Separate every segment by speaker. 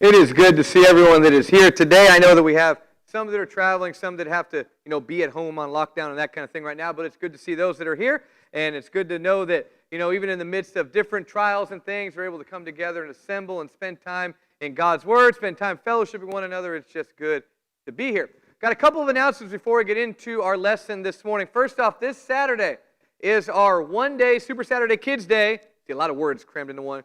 Speaker 1: It is good to see everyone that is here today. I know that we have some that are traveling, some that have to, be at home on lockdown and that kind of thing right now, but it's good to see those that are here, and it's good to know that, even in the midst of different trials and things, we're able to come together and assemble and spend time in God's Word, spend time fellowshipping one another. It's just good to be here. Got a couple of announcements before we get into our lesson this morning. First off, this Saturday is our one-day Super Saturday Kids Day. See, a lot of words crammed into one.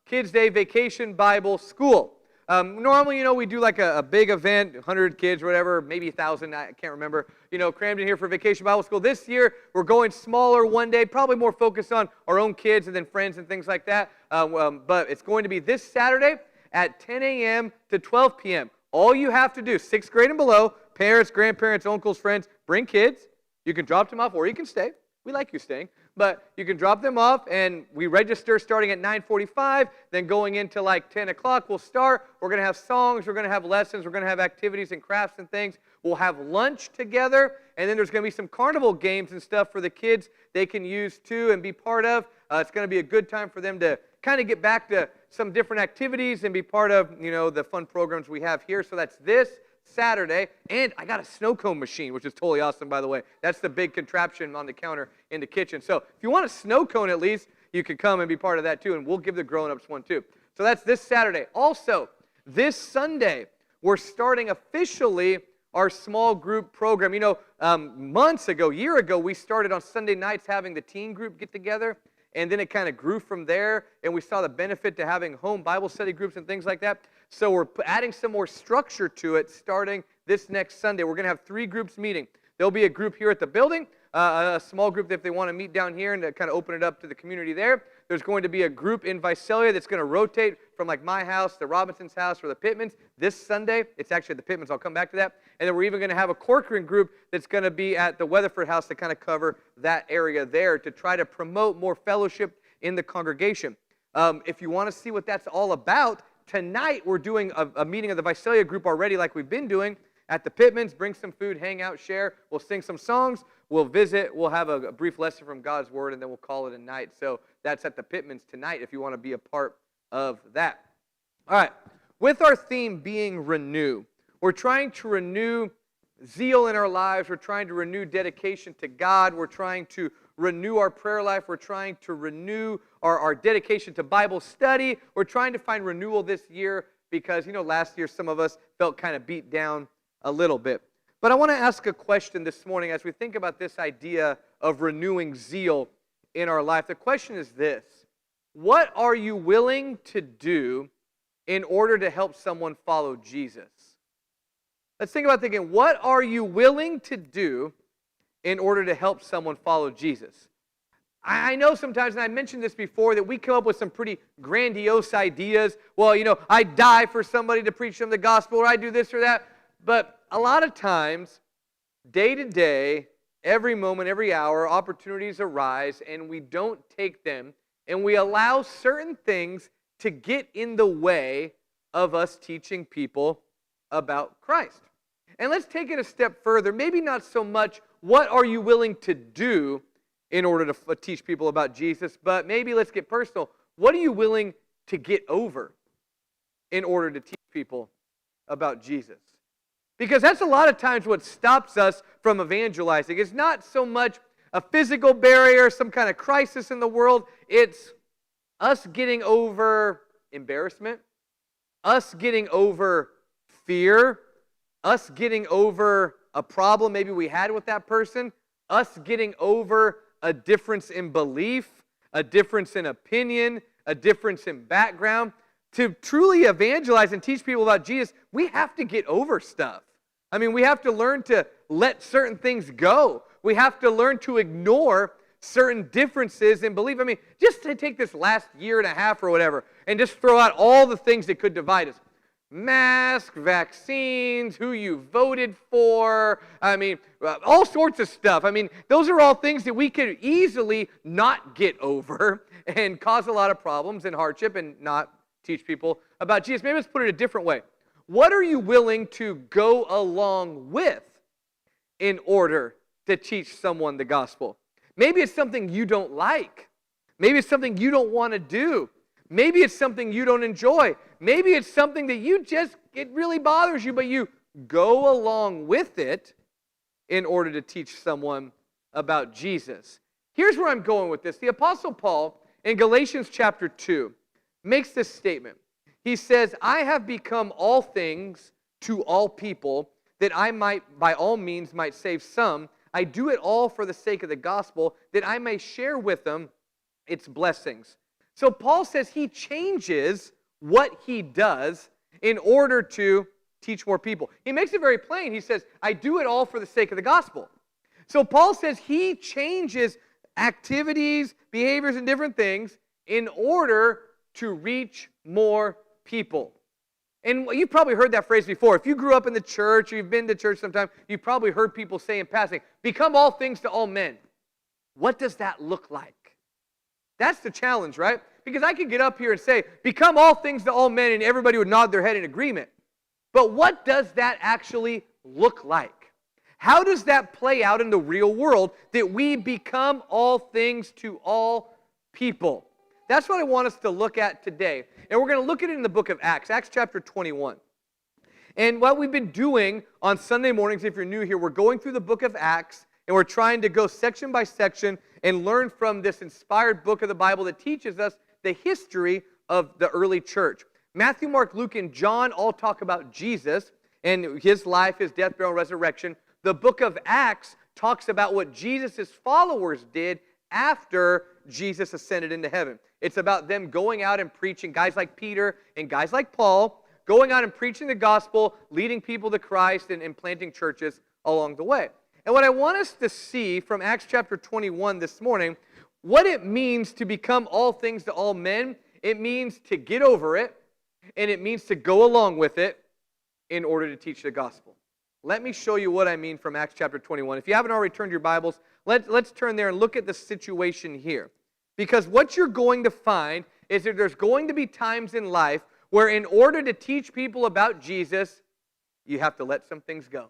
Speaker 1: Kids Day Vacation Bible School. Normally, we do like a big event, 100 kids or whatever, maybe 1,000, I can't remember, crammed in here for Vacation Bible School. This year, we're going smaller one day, probably more focused on our own kids and then friends and things like that. But it's going to be this Saturday at 10 a.m. to 12 p.m. All you have to do, 6th grade and below, parents, grandparents, uncles, friends, bring kids. You can drop them off or you can stay. We like you staying. But you can drop them off, and we register starting at 9:45, then going into like 10 o'clock, we'll start. We're going to have songs, we're going to have lessons, we're going to have activities and crafts and things. We'll have lunch together, and then there's going to be some carnival games and stuff for the kids they can use too and be part of. It's going to be a good time for them to kind of get back to some different activities and be part of, the fun programs we have here. So that's this Saturday, and I got a snow cone machine, which is totally awesome, by the way. That's the big contraption on the counter in the kitchen. So if you want a snow cone at least, you can come and be part of that too, and we'll give the grown-ups one too. So that's this Saturday. Also, this Sunday, we're starting officially our small group program. Months ago, year ago, we started on Sunday nights having the teen group get together, and then it kind of grew from there, and we saw the benefit to having home Bible study groups and things like that. So we're adding some more structure to it starting this next Sunday. We're going to have 3 groups meeting. There'll be a group here at the building, a small group if they want to meet down here and to kind of open it up to the community there. There's going to be a group in Visalia that's going to rotate from like my house, the Robinson's house, or the Pittmans. This Sunday, it's actually the Pittmans. I'll come back to that. And then we're even going to have a Corcoran group that's going to be at the Weatherford house to kind of cover that area there to try to promote more fellowship in the congregation. If you want to see what that's all about, tonight we're doing a meeting of the Visalia group already like we've been doing at the Pittmans. Bring some food, hang out, share. We'll sing some songs. We'll visit. We'll have a brief lesson from God's Word, and then we'll call it a night. So that's at the Pittmans tonight if you want to be a part of that. All right. With our theme being renew, we're trying to renew zeal in our lives. We're trying to renew dedication to God. We're trying to renew our prayer life. We're trying to renew our dedication to Bible study. We're trying to find renewal this year because, last year some of us felt kind of beat down a little bit. But I want to ask a question this morning as we think about this idea of renewing zeal in our life. The question is this: what are you willing to do in order to help someone follow Jesus? Let's think about thinking, what are you willing to do in order to help someone follow Jesus? I know sometimes, and I mentioned this before, that we come up with some pretty grandiose ideas. Well, I die for somebody to preach them the gospel, or I do this or that. But a lot of times, day to day, every moment, every hour, opportunities arise, and we don't take them, and we allow certain things to get in the way of us teaching people about Christ. And let's take it a step further. Maybe not so much what are you willing to do in order to teach people about Jesus, but maybe let's get personal. What are you willing to get over in order to teach people about Jesus? Because that's a lot of times what stops us from evangelizing. It's not so much a physical barrier, some kind of crisis in the world. It's us getting over embarrassment, us getting over fear, us getting over a problem maybe we had with that person, us getting over a difference in belief, a difference in opinion, a difference in background. To truly evangelize and teach people about Jesus, we have to get over stuff. We have to learn to let certain things go. We have to learn to ignore certain differences in belief. Just to take this last year and a half or whatever and just throw out all the things that could divide us. Masks, vaccines, who you voted for, all sorts of stuff. Those are all things that we could easily not get over and cause a lot of problems and hardship and not teach people about Jesus. Maybe let's put it a different way. What are you willing to go along with in order to teach someone the gospel? Maybe it's something you don't like. Maybe it's something you don't want to do. Maybe it's something you don't enjoy. Maybe it's something that it really bothers you, but you go along with it in order to teach someone about Jesus. Here's where I'm going with this. The Apostle Paul, in Galatians chapter 2, makes this statement. He says, I have become all things to all people, that I might, by all means, might save some. I do it all for the sake of the gospel, that I may share with them its blessings. So Paul says he changes what he does in order to teach more people. He makes it very plain. He says, I do it all for the sake of the gospel. So Paul says he changes activities, behaviors, and different things in order to reach more people. And you've probably heard that phrase before. If you grew up in the church or you've been to church sometime, you've probably heard people say in passing, become all things to all men. What does that look like? That's the challenge, right? Because I could get up here and say, become all things to all men, and everybody would nod their head in agreement. But what does that actually look like? How does that play out in the real world, that we become all things to all people? That's what I want us to look at today. And we're going to look at it in the book of Acts, Acts chapter 21. And what we've been doing on Sunday mornings, if you're new here, we're going through the book of Acts, and we're trying to go section by section and learn from this inspired book of the Bible that teaches us the history of the early church. Matthew, Mark, Luke, and John all talk about Jesus and his life, his death, burial, and resurrection. The book of Acts talks about what Jesus' followers did after Jesus ascended into heaven. It's about them going out and preaching, guys like Peter and guys like Paul, going out and preaching the gospel, leading people to Christ, and planting churches along the way. And what I want us to see from Acts chapter 21 this morning, what it means to become all things to all men, it means to get over it, and it means to go along with it in order to teach the gospel. Let me show you what I mean from Acts chapter 21. If you haven't already turned your Bibles, let's turn there and look at the situation here. Because what you're going to find is that there's going to be times in life where in order to teach people about Jesus, you have to let some things go.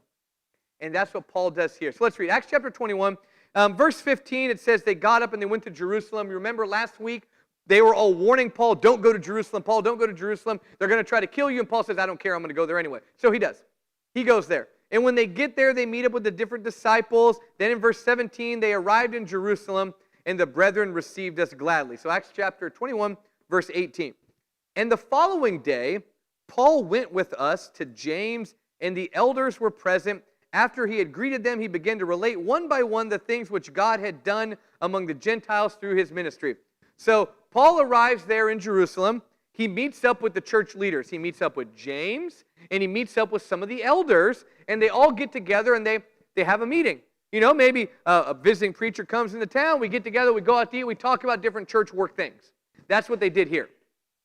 Speaker 1: And that's what Paul does here. So let's read Acts chapter 21. Verse 15, it says they got up and they went to Jerusalem. You remember last week, they were all warning Paul, don't go to Jerusalem. Paul, don't go to Jerusalem. They're going to try to kill you. And Paul says, I don't care. I'm going to go there anyway. So he does. He goes there. And when they get there, they meet up with the different disciples. Then in verse 17, they arrived in Jerusalem, and the brethren received us gladly. So Acts chapter 21, verse 18. And the following day, Paul went with us to James, and the elders were present. After he had greeted them, he began to relate one by one the things which God had done among the Gentiles through his ministry. So Paul arrives there in Jerusalem. He meets up with the church leaders. He meets up with James, and he meets up with some of the elders, and they all get together, and they have a meeting. You know, maybe a visiting preacher comes into town. We get together. We go out to eat. We talk about different church work things. That's what they did here.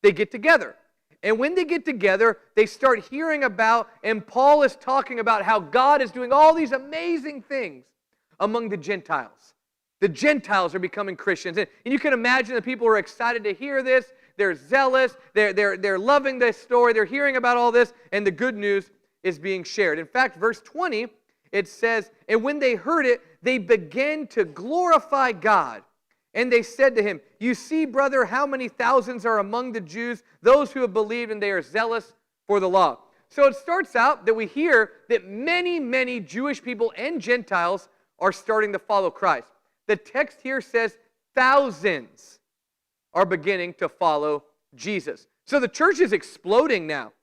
Speaker 1: They get together. And when they get together, they start hearing about, and Paul is talking about how God is doing all these amazing things among the Gentiles. The Gentiles are becoming Christians. And you can imagine the people are excited to hear this. They're zealous. They're loving this story. They're hearing about all this, and the good news is being shared. In fact, verse 20, it says, and when they heard it, they began to glorify God. And they said to him, you see, brother, how many thousands are among the Jews, those who have believed, and they are zealous for the law. So it starts out that we hear that many, many Jewish people and Gentiles are starting to follow Christ. The text here says thousands are beginning to follow Jesus. So the church is exploding now.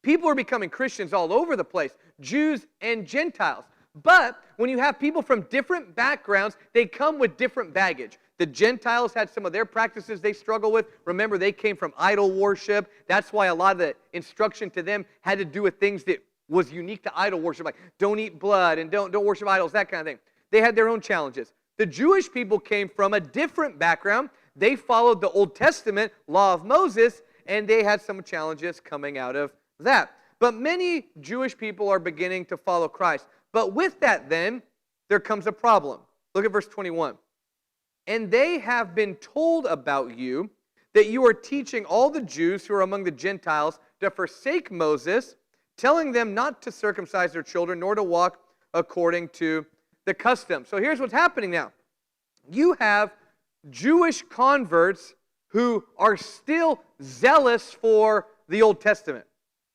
Speaker 1: People are becoming Christians all over the place, Jews and Gentiles. But when you have people from different backgrounds, they come with different baggage. The Gentiles had some of their practices they struggle with. Remember, they came from idol worship. That's why a lot of the instruction to them had to do with things that was unique to idol worship, like don't eat blood and don't worship idols, that kind of thing. They had their own challenges. The Jewish people came from a different background. They followed the Old Testament law of Moses, and they had some challenges coming out of that. But many Jewish people are beginning to follow Christ. But with that, then, there comes a problem. Look at verse 21. And they have been told about you that you are teaching all the Jews who are among the Gentiles to forsake Moses, telling them not to circumcise their children, nor to walk according to the custom. So here's what's happening now. You have Jewish converts who are still zealous for the Old Testament.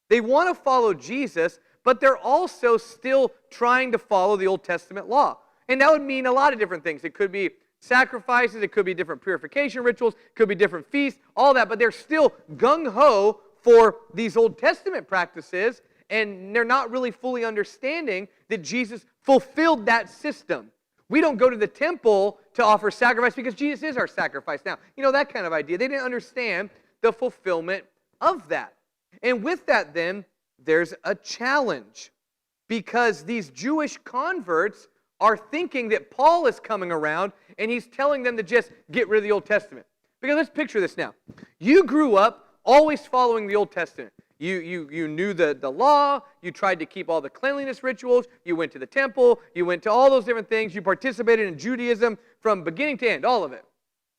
Speaker 1: They want to follow Jesus, but they're also still trying to follow the Old Testament law. And that would mean a lot of different things. It could be sacrifices, it could be different purification rituals, it could be different feasts, all that, but they're still gung-ho for these Old Testament practices, and they're not really fully understanding that Jesus fulfilled that system. We don't go to the temple to offer sacrifice because Jesus is our sacrifice now. You know, that kind of idea. They didn't understand the fulfillment of that. And with that, then, there's a challenge because these Jewish converts are thinking that Paul is coming around and he's telling them to just get rid of the Old Testament. Because let's picture this now. You grew up always following the Old Testament. You knew the law, you tried to keep all the cleanliness rituals, you went to the temple, you went to all those different things, you participated in Judaism from beginning to end, all of it.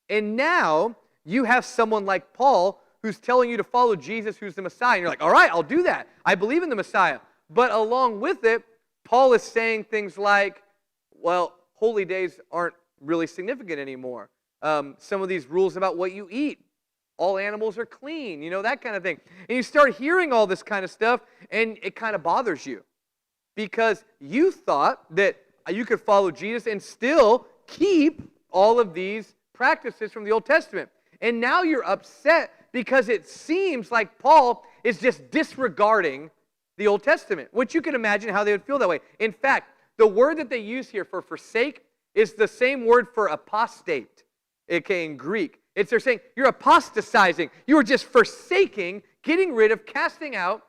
Speaker 1: And now you have someone like Paul who's telling you to follow Jesus, who's the Messiah. And you're like, all right, I'll do that. I believe in the Messiah. But along with it, Paul is saying things like, well, holy days aren't really significant anymore. Some of these rules about what you eat. All animals are clean, you know, that kind of thing. And you start hearing all this kind of stuff, and it kind of bothers you. Because you thought that you could follow Jesus and still keep all of these practices from the Old Testament. And now you're upset because it seems like Paul is just disregarding the Old Testament, which you can imagine how they would feel that way. In fact, the word that they use here for forsake is the same word for apostate, aka in Greek. They're saying you're apostatizing. You are just forsaking, getting rid of, casting out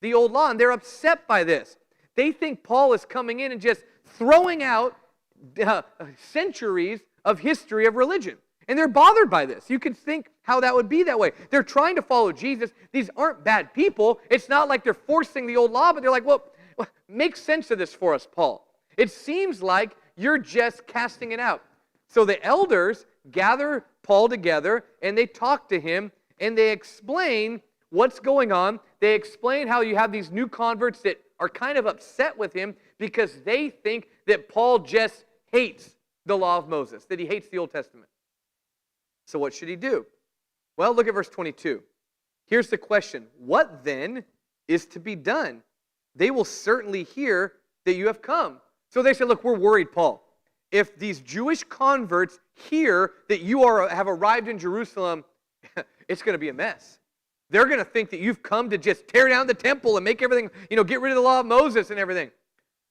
Speaker 1: the old law. And they're upset by this. They think Paul is coming in and just throwing out centuries of history of religion. And they're bothered by this. You can think how that would be that way. They're trying to follow Jesus. These aren't bad people. It's not like they're forcing the old law, but they're like, well, make sense of this for us, Paul. It seems like you're just casting it out. So the elders gather Paul together, and they talk to him, and they explain what's going on. They explain how you have these new converts that are kind of upset with him because they think that Paul just hates the law of Moses, that he hates the Old Testament. So what should he do? Well, look at verse 22. Here's the question. What then is to be done? They will certainly hear that you have come. So they say, look, we're worried, Paul. If these Jewish converts hear that you have arrived in Jerusalem, it's going to be a mess. They're going to think that you've come to just tear down the temple and make everything, get rid of the law of Moses and everything.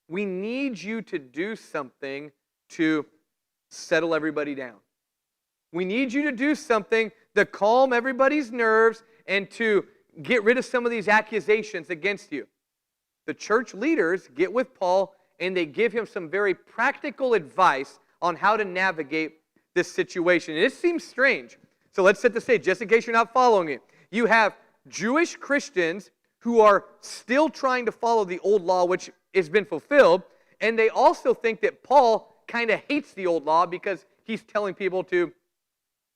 Speaker 1: We need you to do something to settle everybody down. We need you to do something to calm everybody's nerves and to get rid of some of these accusations against you. The church leaders get with Paul and they give him some very practical advice on how to navigate this situation. And it seems strange. So let's set the stage, just in case you're not following it. You have Jewish Christians who are still trying to follow the old law, which has been fulfilled, and they also think that Paul kind of hates the old law because he's telling people to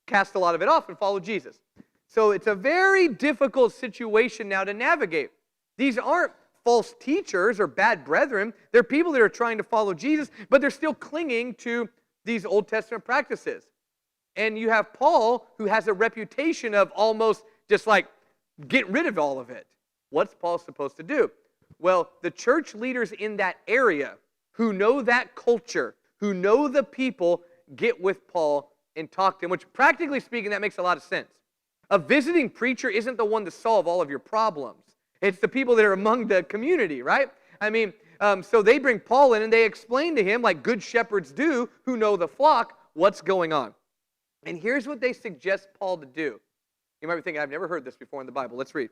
Speaker 1: cast a lot of it off and follow Jesus. So it's a very difficult situation now to navigate. These aren't false teachers or bad brethren. They're people that are trying to follow Jesus, but they're still clinging to these Old Testament practices. And you have Paul, who has a reputation of almost just like, get rid of all of it. What's Paul supposed to do? Well, the church leaders in that area who know that culture, who know the people, get with Paul and talk to him, which practically speaking, that makes a lot of sense. A visiting preacher isn't the one to solve all of your problems. It's the people that are among the community, right? I mean, so they bring Paul in and they explain to him, like good shepherds do, who know the flock, what's going on. And here's what they suggest Paul to do. You might be thinking, I've never heard this before in the Bible. Let's read.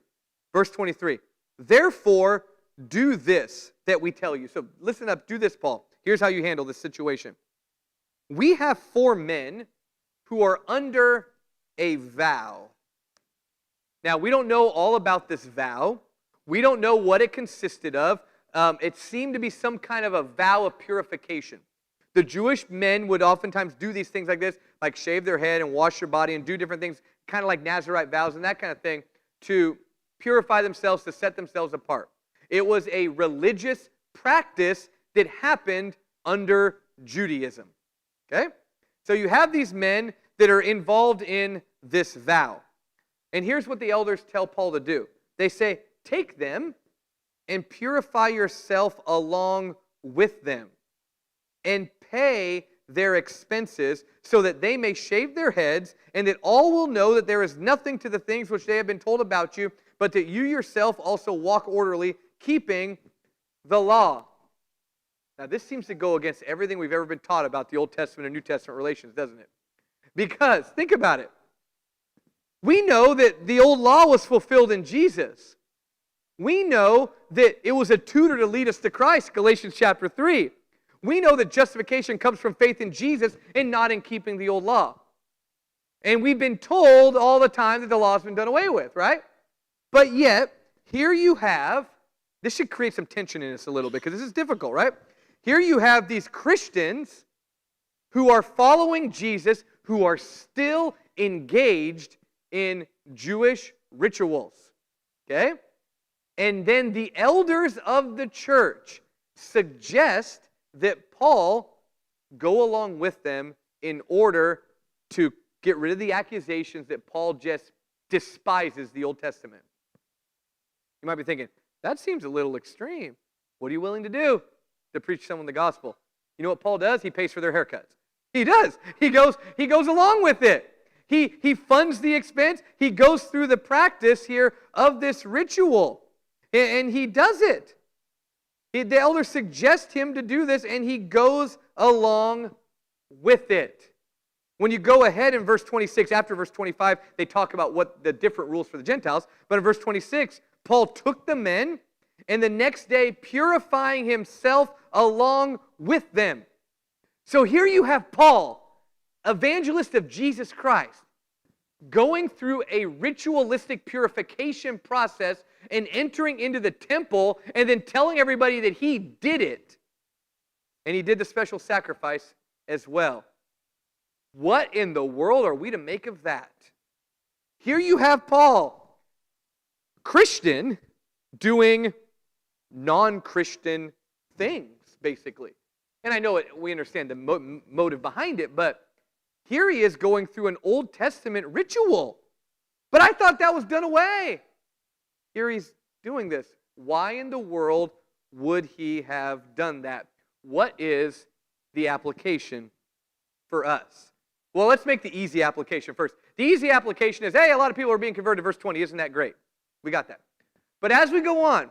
Speaker 1: Verse 23. Therefore, do this that we tell you. So listen up, do this, Paul. Here's how you handle this situation. We have 4 men who are under a vow. Now, we don't know all about this vow. We don't know what it consisted of. It seemed to be some kind of a vow of purification. The Jewish men would oftentimes do these things like this, like shave their head and wash their body and do different things, kind of like Nazirite vows and that kind of thing, to purify themselves, to set themselves apart. It was a religious practice that happened under Judaism. Okay? So you have these men that are involved in this vow. And here's what the elders tell Paul to do. They say, take them and purify yourself along with them, and pay their expenses, so that they may shave their heads, and that all will know that there is nothing to the things which they have been told about you, but that you yourself also walk orderly, keeping the law. Now, this seems to go against everything we've ever been taught about the Old Testament and New Testament relations, doesn't it? Because, think about it. We know that the old law was fulfilled in Jesus. We know that it was a tutor to lead us to Christ, Galatians chapter 3. We know that justification comes from faith in Jesus and not in keeping the old law. And we've been told all the time that the law's been done away with, right? But yet, here you have, this should create some tension in us a little bit, because this is difficult, right? Here you have these Christians who are following Jesus, who are still engaged in Jewish rituals, okay? And then the elders of the church suggest that Paul go along with them in order to get rid of the accusations that Paul just despises the Old Testament. You might be thinking, that seems a little extreme. What are you willing to do to preach someone the gospel? You know what Paul does? He pays for their haircuts. He does. He goes along with it. He funds the expense. He goes through the practice here of this ritual. And he does it. The elders suggest him to do this, and he goes along with it. When you go ahead in verse 26, after verse 25, they talk about what the different rules for the Gentiles. But in verse 26, Paul took the men, and the next day purifying himself along with them. So here you have Paul, evangelist of Jesus Christ, going through a ritualistic purification process and entering into the temple and then telling everybody that he did it. And he did the special sacrifice as well. What in the world are we to make of that? Here you have Paul, Christian, doing non-Christian things, basically. And I know we understand the motive behind it, but here he is going through an Old Testament ritual. But I thought that was done away. Here he's doing this. Why in the world would he have done that? What is the application for us? Well, let's make the easy application first. The easy application is, hey, a lot of people are being converted to verse 20. Isn't that great? We got that. But as we go on,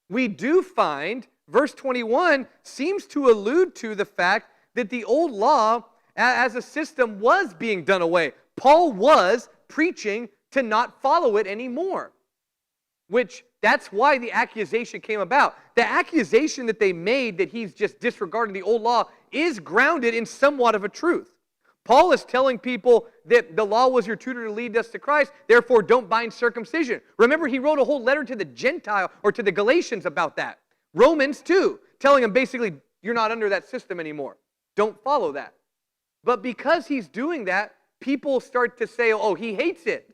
Speaker 1: we do find verse 21 seems to allude to the fact that the old law as a system was being done away. Paul was preaching to not follow it anymore, which that's why the accusation came about. The accusation that they made that he's just disregarding the old law is grounded in somewhat of a truth. Paul is telling people that the law was your tutor to lead us to Christ, therefore don't bind circumcision. Remember, he wrote a whole letter to the Gentile, or to the Galatians about that. Romans too, telling them basically, you're not under that system anymore. Don't follow that. But because he's doing that, people start to say, oh, he hates it.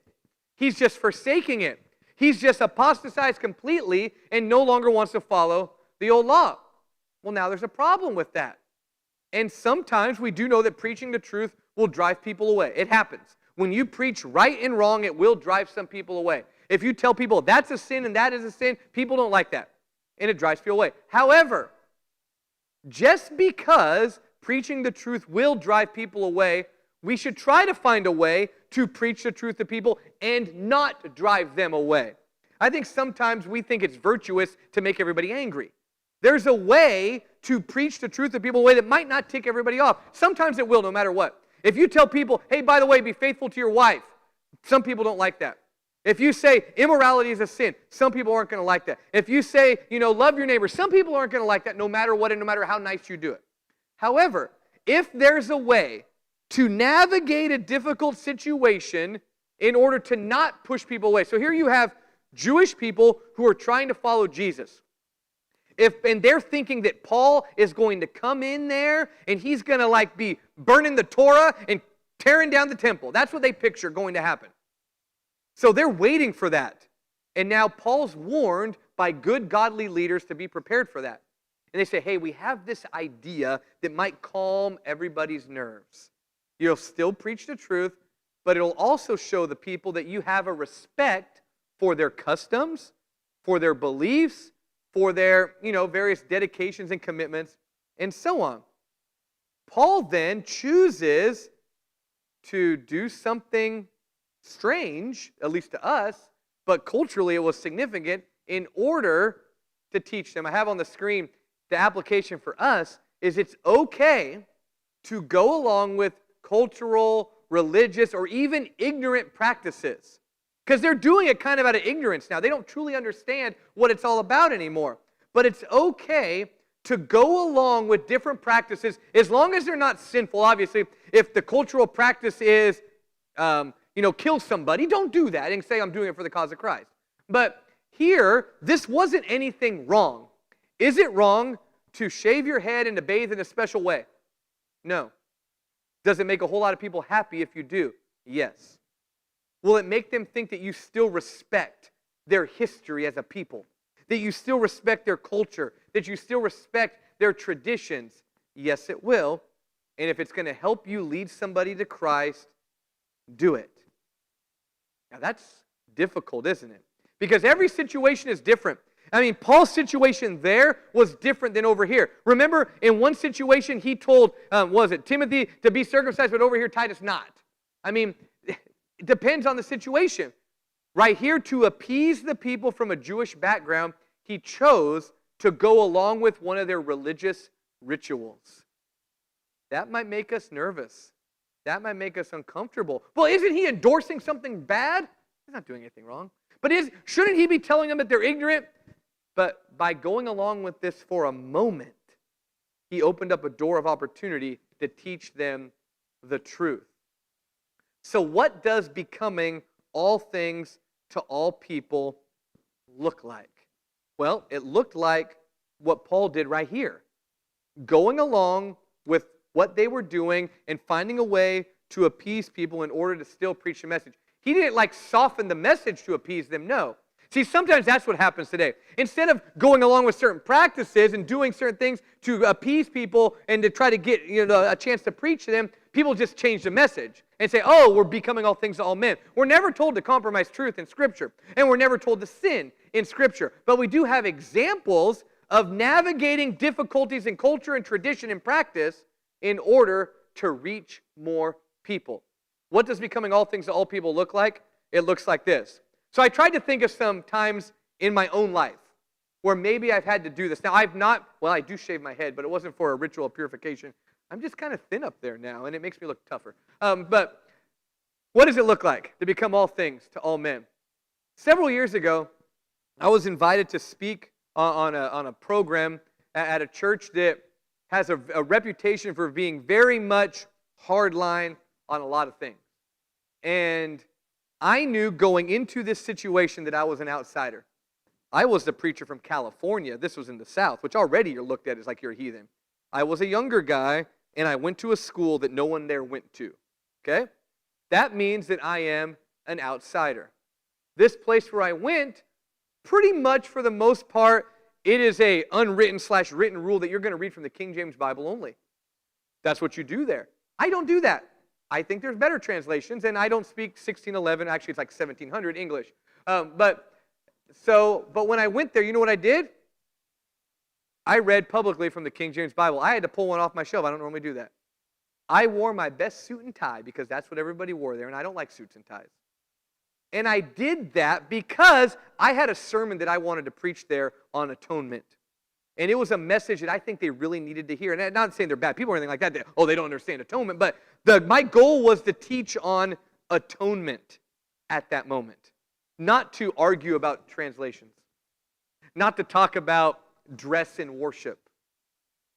Speaker 1: He's just forsaking it. He's just apostatized completely and no longer wants to follow the old law. Well, now there's a problem with that. And sometimes we do know that preaching the truth will drive people away. It happens. When you preach right and wrong, it will drive some people away. If you tell people that's a sin and that is a sin, people don't like that. And it drives people away. However, just because preaching the truth will drive people away, we should try to find a way to preach the truth to people and not drive them away. I think sometimes we think it's virtuous to make everybody angry. There's a way to preach the truth to people in a way that might not tick everybody off. Sometimes it will, no matter what. If you tell people, hey, by the way, be faithful to your wife, some people don't like that. If you say immorality is a sin, some people aren't going to like that. If you say, love your neighbor, some people aren't going to like that no matter what and no matter how nice you do it. However, if there's a way to navigate a difficult situation in order to not push people away. So here you have Jewish people who are trying to follow Jesus. And they're thinking that Paul is going to come in there and he's going to be burning the Torah and tearing down the temple. That's what they picture going to happen. So they're waiting for that. And now Paul's warned by good godly leaders to be prepared for that. And they say, hey, we have this idea that might calm everybody's nerves. You'll still preach the truth, but it'll also show the people that you have a respect for their customs, for their beliefs, for their, various dedications and commitments, and so on. Paul then chooses to do something strange, at least to us, but culturally it was significant, in order to teach them. I have on the screen the application for us is it's okay to go along with cultural, religious, or even ignorant practices. Because they're doing it kind of out of ignorance now. They don't truly understand what it's all about anymore. But it's okay to go along with different practices as long as they're not sinful. Obviously, if the cultural practice is, kill somebody, don't do that and say, I'm doing it for the cause of Christ. But here, this wasn't anything wrong. Is it wrong to shave your head and to bathe in a special way? No. Does it make a whole lot of people happy if you do? Yes. Will it make them think that you still respect their history as a people? That you still respect their culture? That you still respect their traditions? Yes, it will. And if it's going to help you lead somebody to Christ, do it. Now that's difficult, isn't it? Because every situation is different. I mean, Paul's situation there was different than over here. Remember, in one situation, he told, Timothy to be circumcised, but over here, Titus not. I mean, it depends on the situation. Right here, to appease the people from a Jewish background, he chose to go along with one of their religious rituals. That might make us nervous. That might make us uncomfortable. Well, isn't he endorsing something bad? He's not doing anything wrong. But shouldn't he be telling them that they're ignorant? But by going along with this for a moment, he opened up a door of opportunity to teach them the truth. So what does becoming all things to all people look like? Well, it looked like what Paul did right here. Going along with what they were doing and finding a way to appease people in order to still preach the message. He didn't soften the message to appease them, no. See, sometimes that's what happens today. Instead of going along with certain practices and doing certain things to appease people and to try to get a chance to preach to them, people just change the message and say, oh, we're becoming all things to all men. We're never told to compromise truth in Scripture, and we're never told to sin in Scripture. But we do have examples of navigating difficulties in culture and tradition and practice in order to reach more people. What does becoming all things to all people look like? It looks like this. So I tried to think of some times in my own life where maybe I've had to do this. Now, I do shave my head, but it wasn't for a ritual of purification. I'm just kind of thin up there now, and it makes me look tougher. But what does it look like to become all things to all men? Several years ago, I was invited to speak on a program at a church that has a reputation for being very much hardline on a lot of things. And I knew going into this situation that I was an outsider. I was the preacher from California. This was in the South, which already you're looked at as like you're a heathen. I was a younger guy, and I went to a school that no one there went to. Okay? That means that I am an outsider. This place where I went, pretty much for the most part, it is a unwritten/written rule that you're going to read from the King James Bible only. That's what you do there. I don't do that. I think there's better translations, and I don't speak 1611. Actually, it's like 1700 English. But when I went there, you know what I did? I read publicly from the King James Bible. I had to pull one off my shelf. I don't normally do that. I wore my best suit and tie because that's what everybody wore there, and I don't like suits and ties. And I did that because I had a sermon that I wanted to preach there on atonement. And it was a message that I think they really needed to hear. And I'm not saying they're bad people or anything like that. They don't understand atonement. But my goal was to teach on atonement at that moment. Not to argue about translations. Not to talk about dress and worship.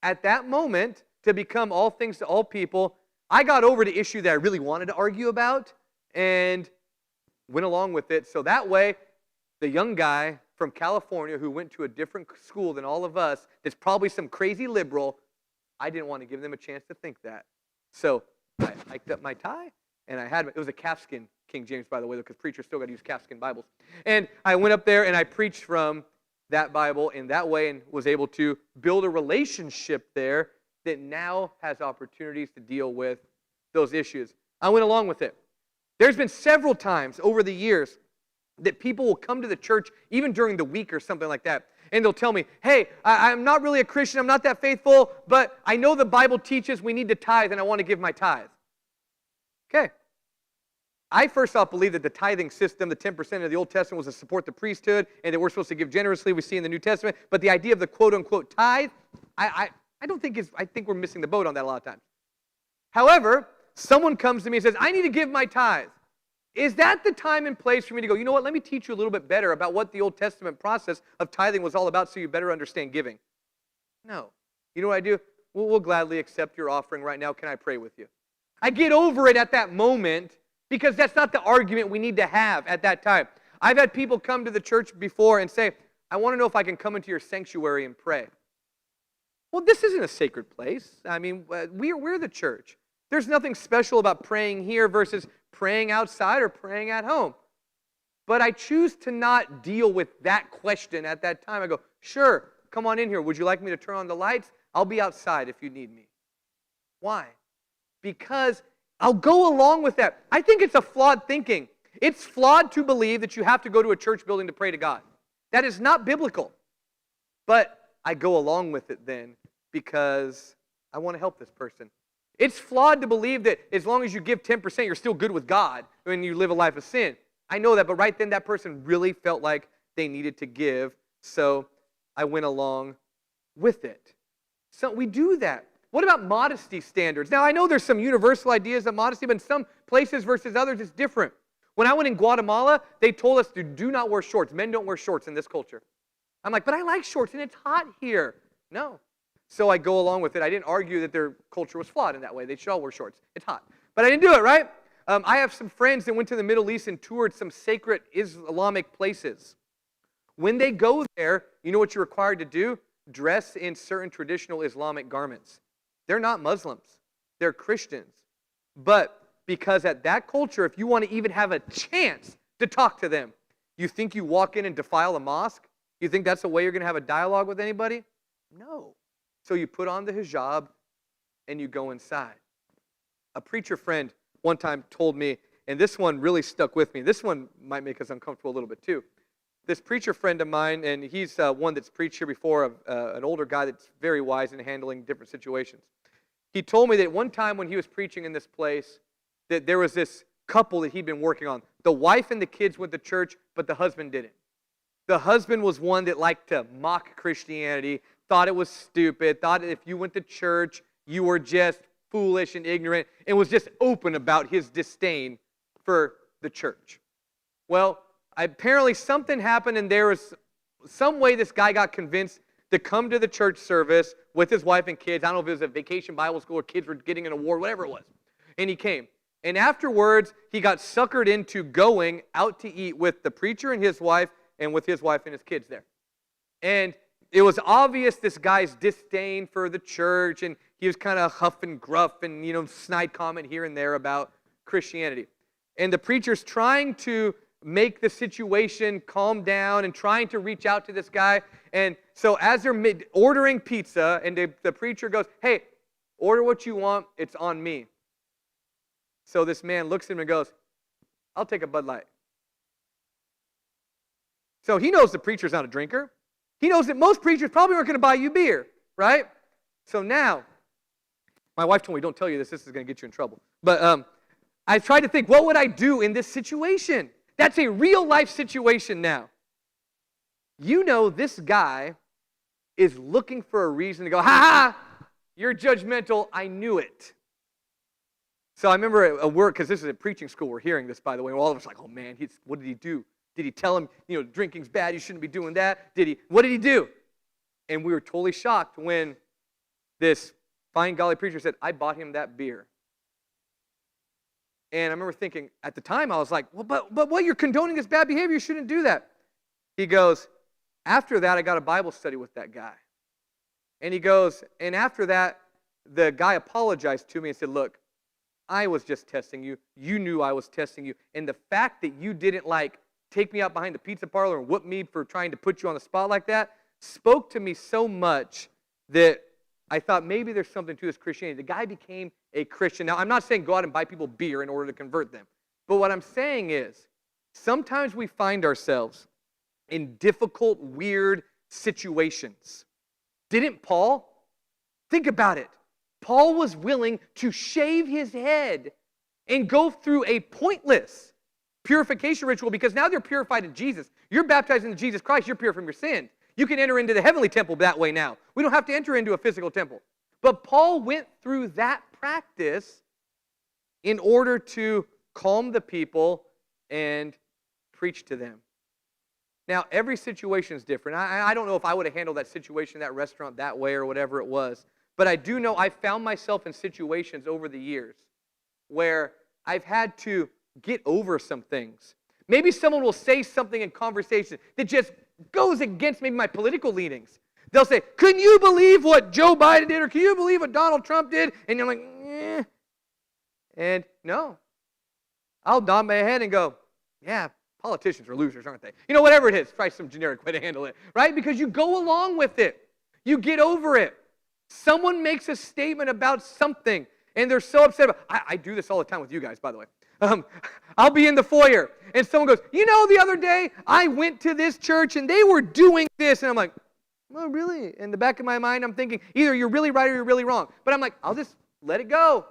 Speaker 1: At that moment, to become all things to all people, I got over the issue that I really wanted to argue about and went along with it. So that way, the young guy from California who went to a different school than all of us, that's probably some crazy liberal, I didn't want to give them a chance to think that. So I hiked up my tie, and it was a calfskin King James, by the way, because preachers still got to use calfskin Bibles. And I went up there, and I preached from that Bible in that way and was able to build a relationship there that now has opportunities to deal with those issues. I went along with it. There's been several times over the years that people will come to the church, even during the week or something like that, and they'll tell me, hey, I'm not really a Christian, I'm not that faithful, but I know the Bible teaches we need to tithe, and I want to give my tithe. Okay. I first off believe that the tithing system, the 10% of the Old Testament, was to support the priesthood, and that we're supposed to give generously, we see in the New Testament, but the idea of the quote-unquote tithe, I think we're missing the boat on that a lot of times. However, someone comes to me and says, I need to give my tithe. Is that the time and place for me to go, you know what, let me teach you a little bit better about what the Old Testament process of tithing was all about so you better understand giving? No. You know what I do? We'll gladly accept your offering right now. Can I pray with you? I get over it at that moment because that's not the argument we need to have at that time. I've had people come to the church before and say, I want to know if I can come into your sanctuary and pray. Well, this isn't a sacred place. I mean, we're the church. There's nothing special about praying here versus praying outside or praying at home. But I choose to not deal with that question at that time. I go, sure, come on in here. Would you like me to turn on the lights? I'll be outside if you need me. Why? Because I'll go along with that. I think it's a flawed thinking. It's flawed to believe that you have to go to a church building to pray to God. That is not biblical. But I go along with it then because I want to help this person. It's flawed to believe that as long as you give 10%, you're still good with God when you live a life of sin. I know that, but right then that person really felt like they needed to give, so I went along with it. So we do that. What about modesty standards? Now, I know there's some universal ideas of modesty, but in some places versus others, it's different. When I went in Guatemala, they told us to do not wear shorts. Men don't wear shorts in this culture. I'm like, but I like shorts, and it's hot here. No. So I go along with it. I didn't argue that their culture was flawed in that way. They should all wear shorts. It's hot. But I didn't do it, right? I have some friends that went to the Middle East and toured some sacred Islamic places. When they go there, you know what you're required to do? Dress in certain traditional Islamic garments. They're not Muslims. They're Christians. But because at that culture, if you want to even have a chance to talk to them, you think you walk in and defile a mosque? You think that's the way you're going to have a dialogue with anybody? No. So you put on the hijab and you go inside. A preacher friend one time told me, and this one really stuck with me. This one might make us uncomfortable a little bit too. This preacher friend of mine, and he's one that's preached here before, an older guy that's very wise in handling different situations. He told me that one time when he was preaching in this place, that there was this couple that he'd been working on. The wife and the kids went to church, but the husband didn't. The husband was one that liked to mock Christianity, thought it was stupid, thought that if you went to church, you were just foolish and ignorant, and was just open about his disdain for the church. Well, apparently something happened, and there was some way this guy got convinced to come to the church service with his wife and kids. I don't know if it was a vacation Bible school or kids were getting an award, whatever it was. And he came. And afterwards, he got suckered into going out to eat with the preacher and his wife, and with his wife and his kids there. And it was obvious this guy's disdain for the church, and he was kind of huff and gruff and, snide comment here and there about Christianity. And the preacher's trying to make the situation calm down and trying to reach out to this guy. And so as they're ordering pizza, and the preacher goes, hey, order what you want, it's on me. So this man looks at him and goes, I'll take a Bud Light. So he knows the preacher's not a drinker. He knows that most preachers probably aren't going to buy you beer, right? So now, my wife told me, don't tell you this is going to get you in trouble. But I tried to think, what would I do in this situation? That's a real life situation now. You know this guy is looking for a reason to go, ha, you're judgmental, I knew it. So I remember a word, because this is a preaching school, we're hearing this, by the way, and all of us are like, oh man, what did he do? Did he tell him, drinking's bad, you shouldn't be doing that? What did he do? And we were totally shocked when this fine golly preacher said, I bought him that beer. And I remember thinking, at the time, I was like, well, but what, you're condoning this bad behavior, you shouldn't do that. He goes, after that, I got a Bible study with that guy. And he goes, and after that, the guy apologized to me and said, look, I was just testing you. You knew I was testing you. And the fact that you didn't take me out behind the pizza parlor and whoop me for trying to put you on the spot like that spoke to me so much that I thought maybe there's something to this Christianity. The guy became a Christian. Now, I'm not saying go out and buy people beer in order to convert them. But what I'm saying is, sometimes we find ourselves in difficult, weird situations. Didn't Paul? Think about it. Paul was willing to shave his head and go through a pointless purification ritual because now they're purified in Jesus. You're baptized into Jesus Christ. You're pure from your sin. You can enter into the heavenly temple that way now. We don't have to enter into a physical temple. But Paul went through that practice in order to calm the people and preach to them. Now, every situation is different. I don't know if I would have handled that situation in that restaurant that way or whatever it was. But I do know I found myself in situations over the years where I've had to get over some things. Maybe someone will say something in conversation that just goes against maybe my political leanings. They'll say, "Can you believe what Joe Biden did?" Or "Can you believe what Donald Trump did?" And you're like, "Eh." And no. I'll nod my head and go, "Yeah, politicians are losers, aren't they?" You know, whatever it is. Try some generic way to handle it, right? Because you go along with it. You get over it. Someone makes a statement about something, and they're so upset about it. I do this all the time with you guys, by the way. I'll be in the foyer, and someone goes, "You know, the other day, I went to this church, and they were doing this." And I'm like, "Oh, really?" In the back of my mind, I'm thinking, either you're really right or you're really wrong. But I'm like, I'll just let it go.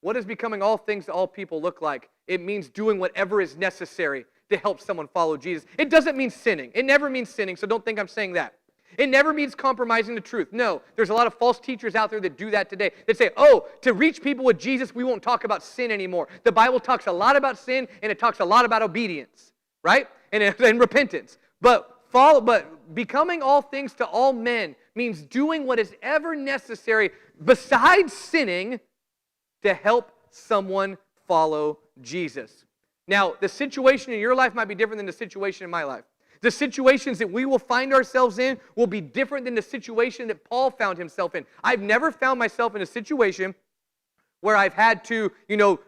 Speaker 1: What does becoming all things to all people look like? It means doing whatever is necessary to help someone follow Jesus. It doesn't mean sinning. It never means sinning, so don't think I'm saying that. It never means compromising the truth. No, there's a lot of false teachers out there that do that today. That say, "Oh, to reach people with Jesus, we won't talk about sin anymore." The Bible talks a lot about sin, and it talks a lot about obedience, right? And repentance. But becoming all things to all men means doing what is ever necessary besides sinning to help someone follow Jesus. Now, the situation in your life might be different than the situation in my life. The situations that we will find ourselves in will be different than the situation that Paul found himself in. I've never found myself in a situation where I've had to,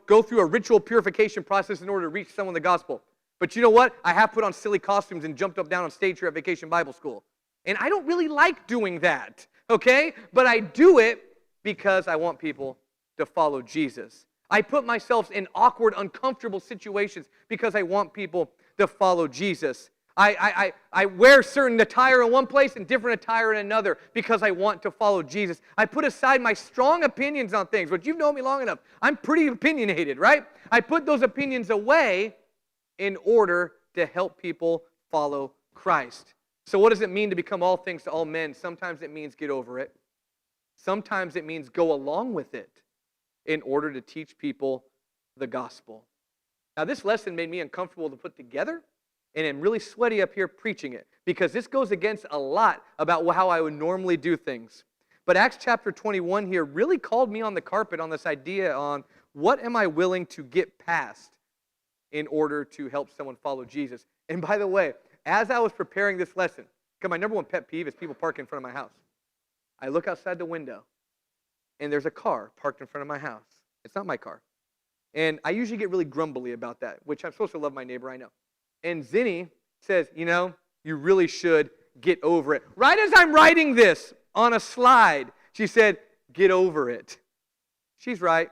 Speaker 1: go through a ritual purification process in order to reach someone the gospel. But you know what? I have put on silly costumes and jumped up down on stage here at Vacation Bible School. And I don't really like doing that, okay? But I do it because I want people to follow Jesus. I put myself in awkward, uncomfortable situations because I want people to follow Jesus. I wear certain attire in one place and different attire in another because I want to follow Jesus. I put aside my strong opinions on things, but you've known me long enough. I'm pretty opinionated, right? I put those opinions away in order to help people follow Christ. So what does it mean to become all things to all men? Sometimes it means get over it. Sometimes it means go along with it in order to teach people the gospel. Now, this lesson made me uncomfortable to put together, and I'm really sweaty up here preaching it because this goes against a lot about how I would normally do things. But Acts chapter 21 here really called me on the carpet on this idea on what am I willing to get past in order to help someone follow Jesus. And by the way, as I was preparing this lesson, because my number one pet peeve is people parking in front of my house. I look outside the window, and there's a car parked in front of my house. It's not my car. And I usually get really grumbly about that, which I'm supposed to love my neighbor, I know. And Zinni says, you really should get over it. Right as I'm writing this on a slide, she said, get over it. She's right.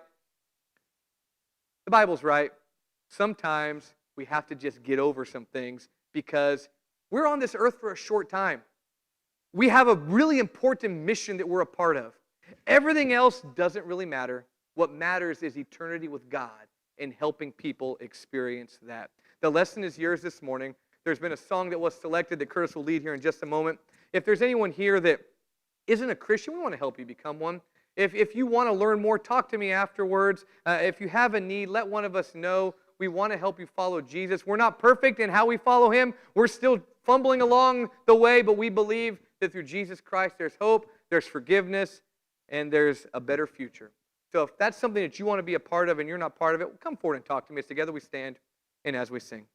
Speaker 1: The Bible's right. Sometimes we have to just get over some things because we're on this earth for a short time. We have a really important mission that we're a part of. Everything else doesn't really matter. What matters is eternity with God and helping people experience that. The lesson is yours this morning. There's been a song that was selected that Curtis will lead here in just a moment. If there's anyone here that isn't a Christian, we want to help you become one. If you want to learn more, talk to me afterwards. If you have a need, let one of us know. We want to help you follow Jesus. We're not perfect in how we follow Him. We're still fumbling along the way, but we believe that through Jesus Christ there's hope, there's forgiveness, and there's a better future. So if that's something that you want to be a part of and you're not part of it, come forward and talk to me. As together we stand and as we sing.